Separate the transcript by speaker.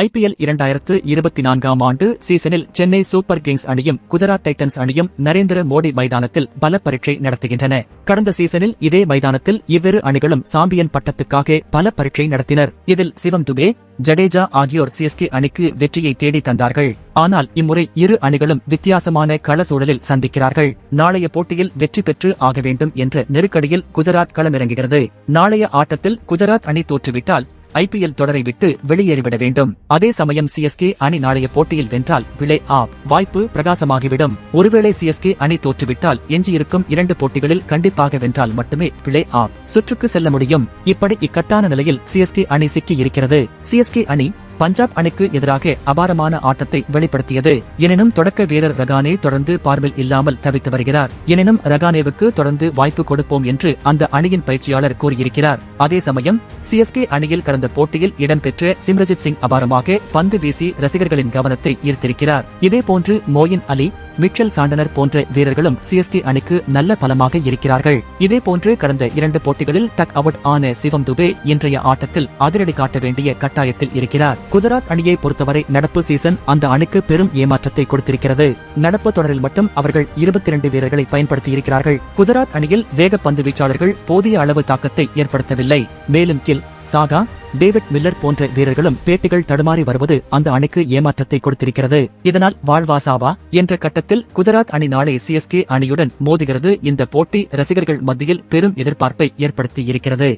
Speaker 1: IPL 2024 ஆண்டு சீசனில் Chennai super Kings அணியும் குஜராத் டைட்டன்ஸ் அணியும் நரேந்திர மோடி மைதானத்தில் பல பரீட்சை நடத்துகின்றன. கடந்த சீசனில் இதே மைதானத்தில் இவ்விரு அணிகளும் சாம்பியன் பட்டத்துக்காக பல பரீட்சை நடத்தினர். இதில் சிவம் துபே, ஜடேஜா ஆகியோர் CSK அணிக்கு வெற்றியை தேடி தந்தார்கள். ஆனால் இம்முறை இரு அணிகளும் வித்தியாசமான கள சூழலில் சந்திக்கிறார்கள். நாளைய போட்டியில் வெற்றி பெற்று ஆக வேண்டும் என்ற நெருக்கடியில் குஜராத் களமிறங்குகிறது. நாளைய ஆட்டத்தில் குஜராத் அணி தோற்றுவிட்டால் IPL தொடரை விட்டு வெளியேறிவிட வேண்டும். அதே சமயம் CSK அணி நாளைய போட்டியில் வென்றால் பிளே ஆஃப் வாய்ப்பு பிரகாசமாகிவிடும். ஒருவேளை CSK அணி தோற்றுவிட்டால் எஞ்சியிருக்கும் 2 போட்டிகளில் கண்டிப்பாக வென்றால் மட்டுமே பிளே ஆஃப் சுற்றுக்கு செல்ல முடியும். இப்படி இக்கட்டான நிலையில் CSK அணி சிக்கி இருக்கிறது. CSK அணி பஞ்சாப் அணிக்கு எதிராக அபாரமான ஆட்டத்தை வெளிப்படுத்தியது. எனினும் தொடக்க வீரர் ரகானே தொடர்ந்து பார்மில் இல்லாமல் தவித்து வருகிறார். எனினும் ரகானேவுக்கு தொடர்ந்து வாய்ப்பு கொடுப்போம் என்று அந்த அணியின் பயிற்சியாளர் கூறியிருக்கிறார். அதே சமயம் CSK அணியில் கடந்த போட்டியில் இடம்பெற்ற சிம்ரஜித் சிங் அபாரமாக பந்து வீசி ரசிகர்களின் கவனத்தை ஈர்த்திருக்கிறார். இதேபோன்று மோயின் அலி, மிச்சல் சாண்டனர் போன்ற வீரர்களும் CSK அணிக்கு நல்ல பலமாக இருக்கிறார்கள். இதேபோன்று கடந்த 2 போட்டிகளில் டக் அவுட் ஆன சிவம் துபே இன்றைய ஆட்டத்தில் அதிரடி காட்ட வேண்டிய கட்டாயத்தில் இருக்கிறார். குஜராத் அணியை பொறுத்தவரை நடப்பு சீசன் அந்த அணிக்கு பெரும் ஏமாற்றத்தை கொடுத்திருக்கிறது. நடப்பு தொடரில் மட்டும் அவர்கள் 22 வீரர்களை பயன்படுத்தியிருக்கிறார்கள். குஜராத் அணியில் வேக பந்து வீச்சாளர்கள் போதிய அளவு தாக்கத்தை ஏற்படுத்தவில்லை. மேலும் கில், சாகா, டேவிட் மில்லர் போன்ற வீரர்களும் பேட்டிகள் தடுமாறி வருவது அந்த அணிக்கு ஏமாற்றத்தை கொடுத்திருக்கிறது. இதனால் வாழ்வாசாவா என்ற கட்டத்தில் குஜராத் அணி நாளை CSK அணியுடன் மோதுகிறது. இந்த போட்டி ரசிகர்கள் மத்தியில் பெரும் எதிர்பார்ப்பை ஏற்படுத்தியிருக்கிறது.